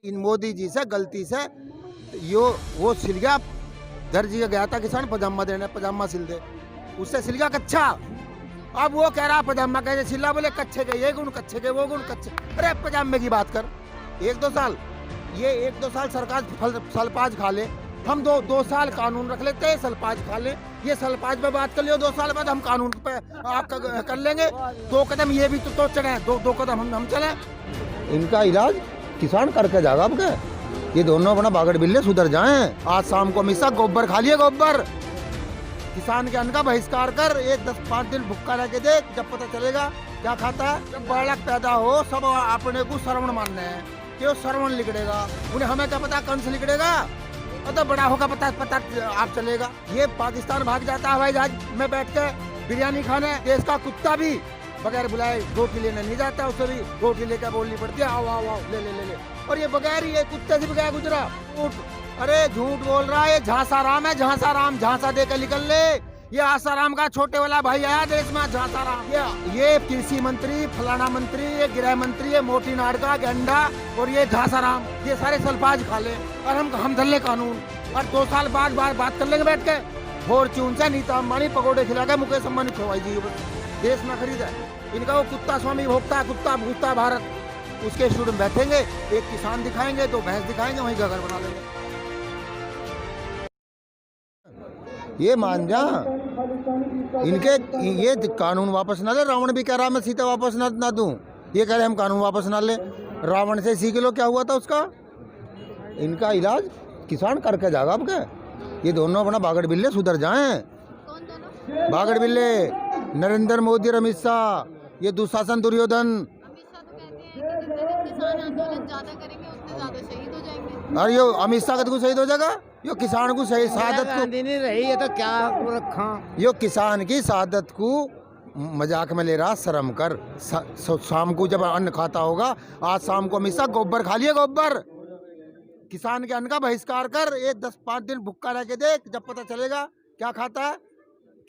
इन मोदी जी से गलती से यो वो सिल गया। दर्जी का गया था किसान पजामा देने, पजामा सिल दे, उससे सिल गया कच्चा। अब वो कह रहा पजामा कैसे सिला, बोले कच्चे के ये गुण, कच्चे के वो गुण, कच्चे। अरे पजामे की बात कर, 1-2 साल ये 1-2 साल सरकार सलपाज खा ले, हम दो साल कानून रख लेते हैं, सलपाज खा ले। ये सलपाज पे बात कर लियो, 2 साल बाद हम कानून पे आप कर लेंगे। 2 कदम ये भी तो चढ़े, दो कदम हम चले। इनका इलाज किसान करके जाएगा। अब क्या ये दोनों अपना बागड़ बिल्ले सुधर जाएं। आज शाम को हमेशा गोबर खा लिए, गोबर। किसान के अन्न का बहिष्कार कर, 10-5 दिन भुक्का रह के देख, जब पता चलेगा क्या खाता है। जब बालक पैदा हो सब अपने को श्रवण मानने हैं कि वो श्रवण लिखड़ेगा, उन्हें हमें क्या पता कंस लिखड़ेगा। तो बड़ा होगा पता आप चलेगा। ये पाकिस्तान भाग जाता है हवाई जहाज में बैठ के बिरयानी खाने। देश का कुत्ता भी बगैर बुलाए रोटी लेने नहीं जाता, उसे भी रोटी लेकर बोलनी पड़ती है, आओ आओ आओ ले ले ले ले। और ये बगैर ये कुत्ते से बगैर गुजरा। अरे झूठ बोल रहा है, ये झांसा राम है, झांसा राम। झांसा देकर निकल ले। ये आसाराम का छोटे वाला भाई आया देश में, झांसा राम। ये कृषि मंत्री, फलाना मंत्री, ये गृह मंत्री, ये मोटी नाड़ का गेंडा, और ये झांसा राम, ये सारे सलपाज खा ले। और हम धल्ले कानून, और 2 साल बाद बात कर लेंगे बैठ के। फॉर्च्यून से नीता अंबानी पकौड़े खिला के मुकेश अंबानी खवाई जी देश में खरीदा है। इनका वो कुत्ता स्वामी भोगता है, कुत्ता भूखता भारत। उसके स्टूडेंट बैठेंगे, एक किसान दिखाएंगे, 2 भैंस दिखाएंगे, वहीं घर बना लेंगे। ये मान जा, इनके ये कानून वापस ना ले। रावण भी कह रहा मैं सीता वापस ना दूं, ये कह रहे हम कानून वापस ना ले। रावण से सीख लो क्या हुआ था उसका। इनका इलाज किसान करके जाएगा। अब क्या ये दोनों अपना बागड़ बिल्ले सुधर जाएं। बागड़ बिल्ले नरेंद्र मोदी और अमित शाह, ये दुशासन दुर्योधन। अरे यो अमित शाह को शहीद हो जाएगा, यो किसान को सही शहादत को नहीं रही है तो क्या रखा। यो किसान की शहादत को मजाक में ले रहा, शर्म कर। शाम को जब अन्न खाता होगा, आज शाम को अमित शाह गोबर खा लिए, गोबर। किसान के अन्न का बहिष्कार कर, 10-5 दिन भुक्का रह के देख, जब पता चलेगा क्या खाता है।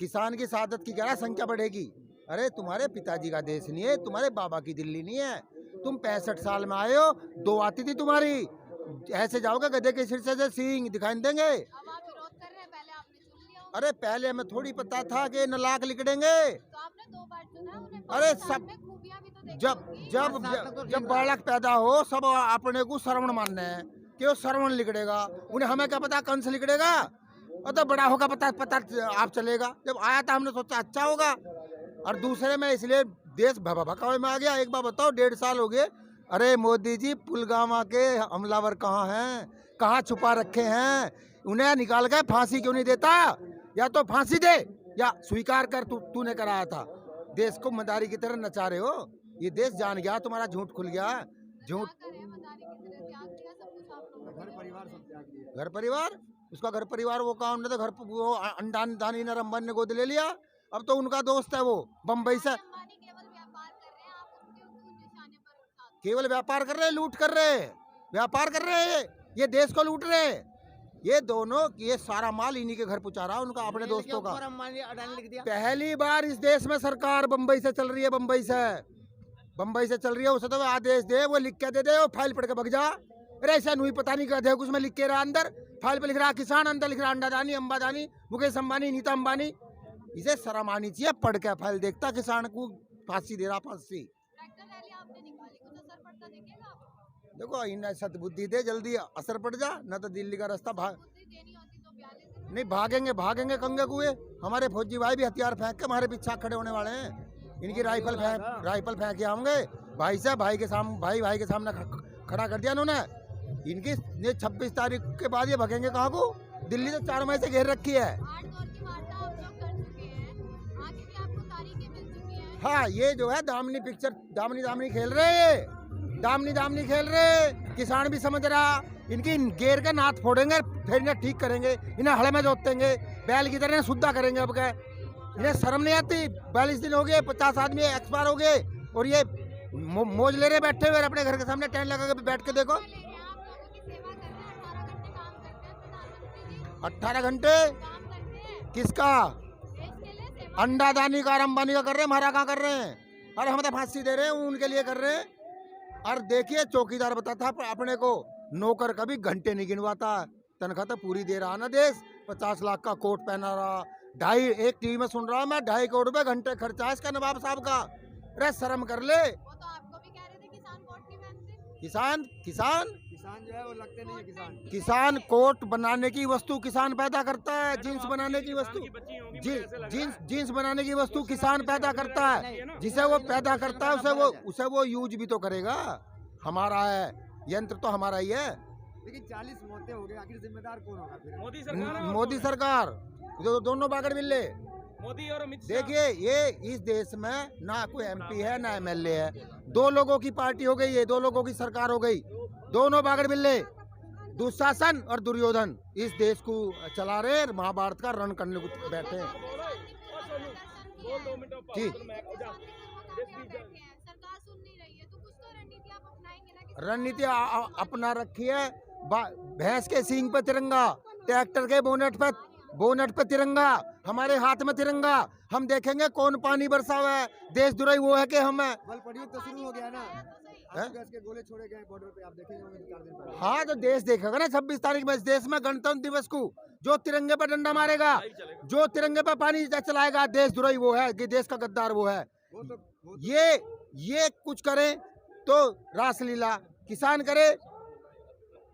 किसान की शहादत की क्या संख्या बढ़ेगी। अरे तुम्हारे पिताजी का देश नहीं है, तुम्हारे बाबा की दिल्ली नहीं है। तुम 65 साल में आए हो, 2 आती थी तुम्हारी। ऐसे जाओगे गधे के सिर से सींग दिखाई देंगे। अब आप विरोध कर रहे हैं, पहले आपने सुन लिया। अरे पहले हमें थोड़ी पता था कि नलाक लिखड़ेंगे। तो आपने 2 बार सुना, उन्हें अरे सब खूबियां भी तो देखी जब होंगी। जब जब बालक पैदा हो सब अपने को श्रवण मानने हैं कि वो श्रवण लिखड़ेगा, उन्हें हमें क्या पता कंस लिखड़ेगा। तो बड़ा होगा पता आप चलेगा। जब आया था हमने सोचा अच्छा होगा, और दूसरे में इसलिए देश भकावे में आ गया। एक बार बताओ, 1.5 साल हो गए। अरे मोदी जी, पुलवामा के हमलावर कहाँ हैं, कहाँ छुपा रखे हैं। उन्हें निकाल कर फांसी क्यों नहीं देता। या तो फांसी दे या स्वीकार कर तूने कराया था। देश को मदारी की तरह नचा रहे हो। ये देश जान गया, तुम्हारा झूठ खुल गया। झूठ घर परिवार, उसका घर परिवार वो काम नहीं था। घर वो अंडानी अंबानी ने गोद ले लिया। अब तो उनका दोस्त है वो बम्बई से। केवल व्यापार कर रहे हैं, लूट कर रहे हैं, व्यापार कर रहे हैं। ये देश को लूट रहे हैं। ये दोनों, ये सारा माल इन्हीं के घर पहुंचा रहा है, उनका अपने दोस्तों का। पहली बार इस देश में सरकार बम्बई से चल रही है, बम्बई से चल रही है। उसे तो आदेश दे, वो लिख के दे दे, वो फाइल पढ़ के भग जा। अरे ऐसा नहीं पता नहीं कहते कुछ में लिख के रहा, अंदर फाइल पे लिख रहा किसान, अंदर लिख रहा अंडादानी, अंबादानी, मुकेश अंबानी, नीता अंबानी। इसे शर्म आनी चाहिए, पढ़ के फाइल देखता किसान को फांसी दे रहा, फांसी। देखो इन सद्बुद्धि दे, जल्दी असर पड़ जा, न तो दिल्ली का रास्ता नहीं भागेंगे कंगे कुए। हमारे फौजी भाई भी हथियार फेंक के हमारे पीछे खड़े होने वाले हैं। इनकी राइफल फेंक के आऊंगे। भाई के सामने खड़ा कर दिया इन्होंने। इनकी 26 तारीख के बाद ये भगेंगे कहाँ को। दिल्ली तो 4 महीने से घेर रखी है। हाँ, ये जो है दामनी पिक्चर, दामनी खेल रहे हैं, दामनी खेल रहे। किसान भी समझ रहा, इनकी घेर के नाथ फोड़ेंगे, फिर इन्हें ठीक करेंगे, इन्हें हड़े में जोतेंगे, बैल की तरह शुद्धा करेंगे। अब क्या इन्हें शर्म नहीं आती। 42 दिन हो गए, 50 आदमी एक्सपायर हो गए, और ये मौज ले रहे बैठे हुए अपने घर के सामने टेंट लगा के बैठ के। देखो 18 घंटे किसका, अंडादानी का, अंबानी का कर रहे हैं, हमारा कहाँ कर रहे हैं। अरे हम तो फांसी दे रहे हैं, उनके लिए कर रहे हैं। और देखिए चौकीदार बताता अपने को, नौकर कभी घंटे नहीं गिनवाता, तनख्वाह तो पूरी दे रहा ना देश। 50 लाख का कोट पहना रहा, एक टीवी में सुन रहा मैं 2.5 करोड़ रुपए घंटे खर्चा है इसका नवाब साहब का। अरे शर्म कर ले। वो तो आपको भी कह रहे थे किसान वोट नहीं पहनते। किसान किसान किसान जो है वो लगते नहीं है किसान। किसान कोट बनाने की वस्तु किसान पैदा करता है, जीन्स बनाने की वस्तु जीन्स बनाने की वस्तु किसान पैदा करता है। जिसे वो पैदा करता है उसे वो यूज भी तो करेगा। हमारा है, यंत्र तो हमारा ही है। लेकिन 40 मौतें हो गई, आखिर जिम्मेदार कौन होगा फिर? मोदी सरकार, जो दोनों बागड़ मिले। मोदी और अमित शाह। देखिए ये इस देश में ना कोई एमपी है ना एमएलए है, दो लोगों की पार्टी हो गई है, दो लोगों की सरकार हो गई, दोनों बागड़ मिले। दुशासन और दुर्योधन इस देश को चला रहे, महाभारत का रण करने को बैठे हैं। जी। सरकार सुन नहीं रही है तो कुछ तो रणनीति आप अपनाएंगे ना कि रणनीति अपना रखी है। भैंस के सींग पे तिरंगा, ट्रैक्टर के बोनेट पे तिरंगा, हमारे हाथ में तिरंगा। हम देखेंगे कौन पानी बरसा हुआ है। देशद्रोही वो है कि हम है। बल प्रयोग तो शुरू हो गया ना, हैं? गैस के गोले छोड़े गए बॉर्डर पे, आप देखेंगे होंगे 4 दिन पहले। हाँ तो देश देखेगा ना 26 तारीख में इस देश में गणतंत्र दिवस को जो तिरंगे पे डंडा मारेगा, जो तिरंगे पे पानी चलाएगा, देशद्रोही वो है कि देश का गद्दार वो है। वो ये कुछ करे तो रासलीला, किसान करे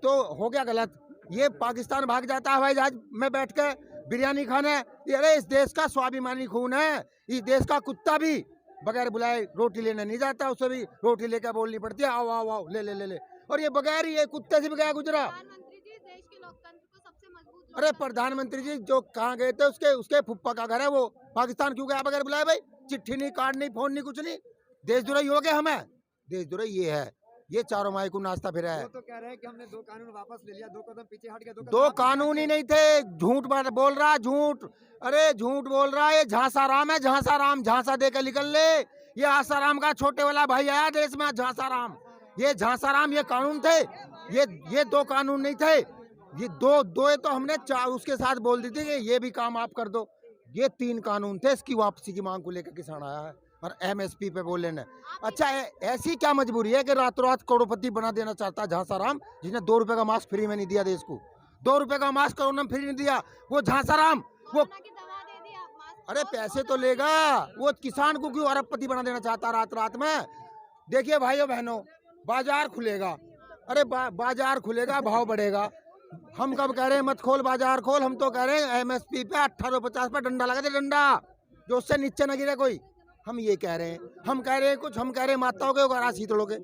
तो हो गया गलत। ये पाकिस्तान भाग जाता है हवाई जहाज में बैठ के बिरयानी खाने। अरे इस देश का स्वाभिमानी खून है। इस देश का कुत्ता भी बगैर बुलाए रोटी लेने नहीं जाता, उसे भी रोटी लेकर बोलनी पड़ती है, आओ आओ आओ ले ले ले ले। और ये बगैर ये कुत्ते से बगैर गुजरा। प्रधानमंत्री जी देश के लोकतंत्र को सबसे मजबूत अरे प्रधानमंत्री जी जो कहाँ गए थे, उसके फुप्पा का घर है वो, पाकिस्तान क्यों गया बगैर बुलाए भाई? चिट्ठी नहीं, कार्ड नहीं, फोन नहीं, कुछ नहीं। देशद्रोही हो गए हम है। देशद्रोही ये है, ये चारों माई को नाचता फिरा है। वो तो कह रहे हैं कि हमने 2 कानून वापस ले लिया, 2 कदम पीछे हट गए, 2 कदम दो आगे कानून ही नहीं थे, झूठ बोल रहा, झूठ। अरे झूठ बोल रहा है, ये झांसा राम है, झांसा राम। झांसा दे के निकल ले। ये आसाराम का छोटे वाला भाई आया देश में, झांसा राम। ये झांसा राम, ये कानून थे, ये 2 कानून नहीं थे। ये दो तो हमने उसके साथ बोल दी थी कि ये भी काम आप कर दो। ये 3 कानून थे। इसकी वापसी की मांग को लेकर किसान आया है और एमएसपी पे बोल लेना। अच्छा ऐसी क्या मजबूरी है कि रातों रात करोड़पति बना देना चाहता है झांसा राम, जिसने 2 रुपए का मास्क फ्री में नहीं दिया देश को। 2 रुपए का मास्क कोरोना में फ्री नहीं दिया वो झांसा राम। वो की दवा दे दी आप मास्क। अरे पैसे तो लेगा, वो किसान को क्यों अरबपति बना देना चाहता रात में? देखिए भाइयों बहनों, बाजार खुलेगा, अरे बाजार खुलेगा, भाव बढ़ेगा। हम कब कह रहे हैं मत खोल बाजार खोल? हम तो कह रहे हैं एमएसपी पे 1850 पे डंडा लगा दे, डंडा जो उससे नीचे न गिरे कोई। हम ये कह रहे हैं, हम कह रहे हैं माताओं के उगारा शीतलों के।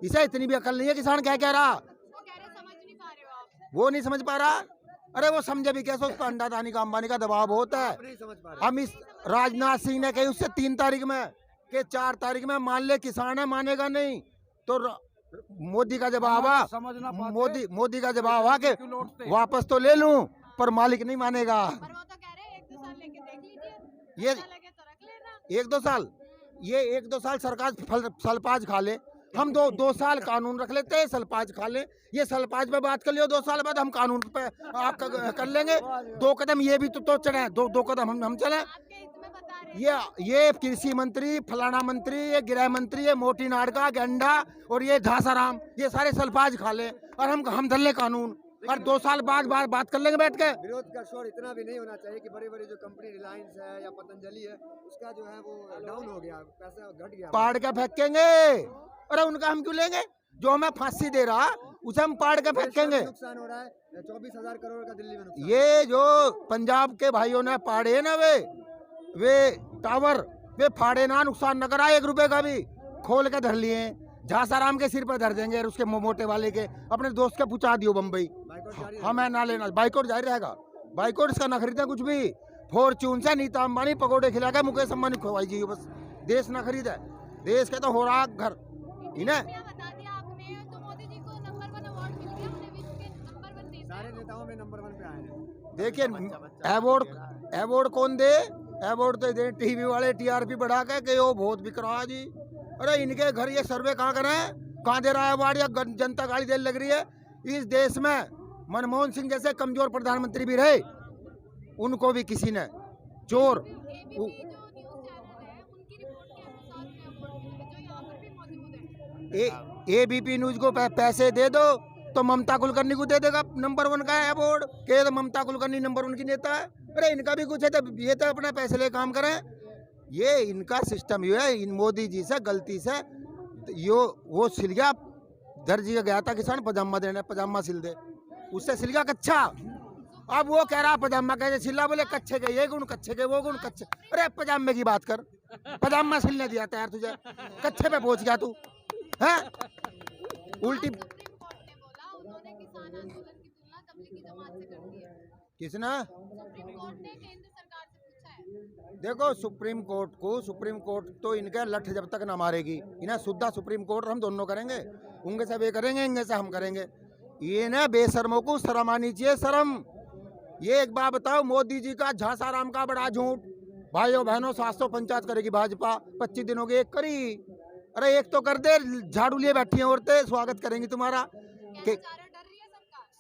इसे इतनी भी अकल नहीं है किसान क्या कह रहा, वो कह रहे समझ नहीं पा रहे हो आप। वो नहीं समझ पा रहा। अरे वो समझे भी कैसे, उस पर अंडादानी का अंबानी का दबाव बहुत है। नहीं समझ पा रहे। हम इस राजनाथ सिंह ने कही उससे 3 तारीख में कि 4 तारीख में मान ले किसान है, मानेगा नहीं तो मोदी का जवाब आ, मोदी का जवाब आ के वापस तो ले लूं पर मालिक नहीं मानेगा। पर वो तो कह रहे हैं 1-2 साल लेके देख लीजिए, ये अच्छा लगे तो रख लेना। 1-2 साल, ये 1-2 साल सरकार सलपाज खा ले, हम 2 साल कानून रख लेते हैं, सलपाज खा ले। ये सलपाज पे बात कर लियो, 2 साल बाद हम कानून पे आप कर लेंगे। 2 कदम ये भी तो चढ़े, 2 कदम हम चले। आपके हित में बता रहे हैं। ये कृषि मंत्री, फलाना मंत्री, ये गृह मंत्री, ये मोटी नाड़का गंडा और ये झांसाराम, ये सारे सलपाज खा ले और हम धर ले कानून और 2 साल बाद बात कर लेंगे बैठ के। विरोध का शोर इतना भी नहीं होना चाहिए कि बड़ी बड़ी जो कंपनी रिलायंस है या पतंजलि है उसका जो है वो डाउन हो गया, पैसा घट गया। पाड़ के फेंकेंगे। अरे उनका हम क्यों लेंगे? जो हमें फांसी दे रहा उसे हम पाड़ के फेंकेंगे। नुकसान हो रहा है 24,000 करोड़ का दिल्ली में नुकसान। ये जो पंजाब के भाइयों ने पाड़े ना वे टावर वे फाड़े ना, नुकसान न करा 1 रुपए का भी, खोल के धर लिए। झांसाराम के सिर पर धर देंगे और उसके मोटे वाले के अपने दोस्त के पूछा दियो बम्बई। बाइकआउट जारी है। हमें ना लेना, बाइकआउट जारी रहेगा। बाइकआउट इसका ना खरीदे कुछ भी। फॉर्च्यून से नीता अंबानी पकौड़े खिला के मुकेश अंबानी खवाई जी, बस देश ना खरीदे। देश के तो हो रहा घर इन्हें। बता दिया आपने तो मोदी जी को नंबर 1 अवार्ड मिल गया, उन्हें विश्व के नंबर 1 देश। सारे नेताओं में नंबर 1 पे आए हैं। देखिए अवार्ड कौन दे? अवार्ड तो दे टीवी वाले, टीआरपी बढ़ा के वो बहुत बिक रहा जी। अरे इनके घर ये सर्वे कहाँ करें, कहाँ दे रहा है अवार्ड? या जनता गाली देने लग रही है। इस देश में मनमोहन सिंह जैसे कमजोर प्रधानमंत्री भी रहे, उनको भी किसी ने चोर एबीपी जो न्यूज़ चैनल है उनकी रिपोर्ट के अनुसार उन्हें अवार्ड मिला है, जो यहाँ पर भी मौजूद है। एबीपी न्यूज को पैसे दे दो तो ममता कुलकर्णी को दे देगा नंबर 1 का अवार्ड, के तो ममता कुलकर्णी नंबर 1 की नेता है। अरे इनका भी कुछ है तो ये तो अपने पैसे ले काम करें। ये इनका सिस्टम ये है, इन मोदी जी से गलती से यो वो सिल गया। दर्जी का गया था किसान पजामा देने, पजामा सिल दे, उससे सिल गया कच्चा। अब वो कह रहा पजामा कैसे सिला, बोले कच्चे के ये गुण, कच्चे के वो गुण, कच्चे। अरे पजामे की बात कर, पजामा सिलने दिया था यार तुझे, कच्चे पे पहुंच गया तू है। उल्टी सुप्रीम कोर्ट ने बोला उन्होंने किसान आंदोलन की तुलना तबलीगी जमात से कर दी है। किसने? सुप्रीम कोर्ट ने केंद्र सरकार से पूछा है। देखो सुप्रीम कोर्ट तो इनका लठ जब तक ना मारेगी, इन्हें सुद्धा सुप्रीम कोर्ट हम दोनों करेंगे, उनके से वे करेंगे, इनके से हम करेंगे। ये ना बेशर्मों को शर्म आनी चाहिए, शर्म। ये एक बात बताओ, मोदी जी का झांसाराम का बड़ा झूठ, भाइयों बहनों 700 पंचायत करेगी भाजपा, 25 दिनों की एक करी। अरे एक तो कर दे, झाड़ू लिए बैठी हैं औरतें, स्वागत करेंगी तुम्हारा। कहना चाह रहा, डर रही है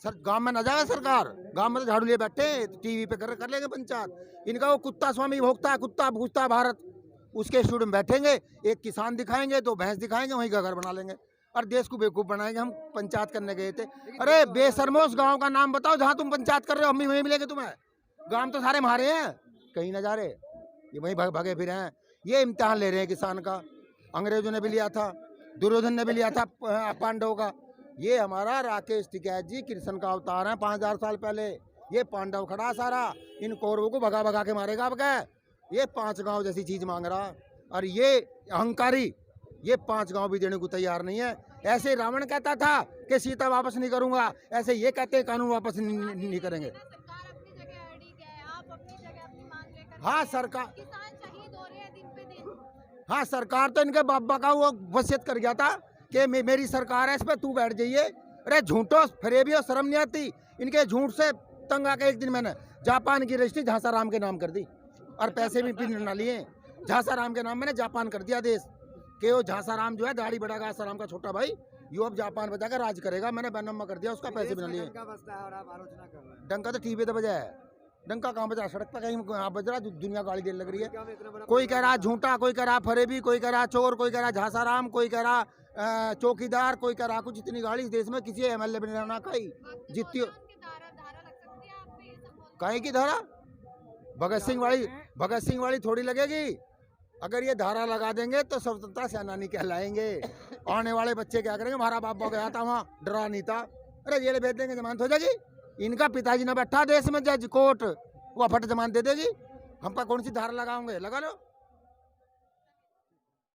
सरकार। गांव में न जाए सरकार, गांव में तो झाड़ू लिए बैठे, टीवी पे कर लेंगे पंचायत। इनका वो कुत्ता स्वामी भोगता है, कुत्ता भूखता है भारत, उसके स्टूडियो में बैठेंगे, एक किसान दिखाएंगे, 2 भैंस दिखाएंगे, वहीं का घर बना लेंगे और देश को बेवकूफ बनाएंगे। हम पंचायत करने गए थे। अरे बेशर्मो, उस गाँव का नाम बताओ जहाँ तुम पंचायत कर रहे हो, हम भी वहीं मिलेंगे तुम्हें। गाँव तो सारे हमारे हैं, कहीं न जा रहे, ये वहीं भगे फिरे हैं। ये इम्तिहान ले रहे हैं किसान का। अंग्रेजों ने भी लिया था, दुर्योधन ने भी लिया था पांडवों का। ये हमारा राकेश टिकैत जी कृष्ण का अवतार है 5000 साल पहले। ये पांडव खड़ा सारा, इन कौरवों को भगा भगा के मारेगा अब क्या। ये 5 गांव जैसी चीज मांग रहा, और ये अहंकारी ये 5 गांव भी देने को तैयार नहीं है। ऐसे रावण कहता था कि सीता वापस नहीं करूंगा, ऐसे ये कहते हैं कानून वापस नहीं करेंगे। सरकार अपनी जगह अड़ी है, आप अपनी जगह अपनी मांग लेकर। हाँ सरकार, किसान शहीद हो रहे हैं दिन पे दिन। हाँ सरकार तो इनके बाबा का वो वसीयत कर गया था कि मेरी सरकार है, इस पे तू बैठ जाइए। अरे झूठो फरेबी और शर्म नहीं आती। इनके झूठ से तंग आके एक दिन मैंने जापान की रजिस्ट्री झांसाराम के नाम कर दी और पैसे भी ना लिए। झांसाराम के नाम मैंने जापान कर दिया देश, कि वो झांसाराम जो है दाढ़ी बढ़ा आसाराम का छोटा भाई, यो अब जापान बजा कर राज करेगा। मैंने बैनम्मा कर दिया, उसका पैसे भी ना लिए। डंका तो टीवी पे बजा है, डंका कहाँ बजा, सड़क पर कहीं यहाँ बज रहा, दुनिया गाली देने लग रही है। कोई कह रहा झूठा, कोई कह रहा फरेबी, कोई कह रहा चोर, कोई कह रहा झांसाराम, कोई कह रहा चौकीदार, कोई कह रहा कुछ। इतनी गाली इस देश में किसी MLA ने ना खाई जीती। कहीं की धारा भगत सिंह वाली थोड़ी लगेगी। अगर ये धारा लगा देंगे तो स्वतंत्रता सेनानी कहलाएंगे। आने वाले बच्चे क्या करेंगे, हमारा बाप गया था वहाँ, डरा नहीं था। अरे जेल भेज देंगे, जमानत हो जाएगी। इनका पिताजी ने बैठा देश में जज कोर्ट, वो फट जमानत दे देगी। हम पर कौन सी धारा लगाओगे, लगा लो।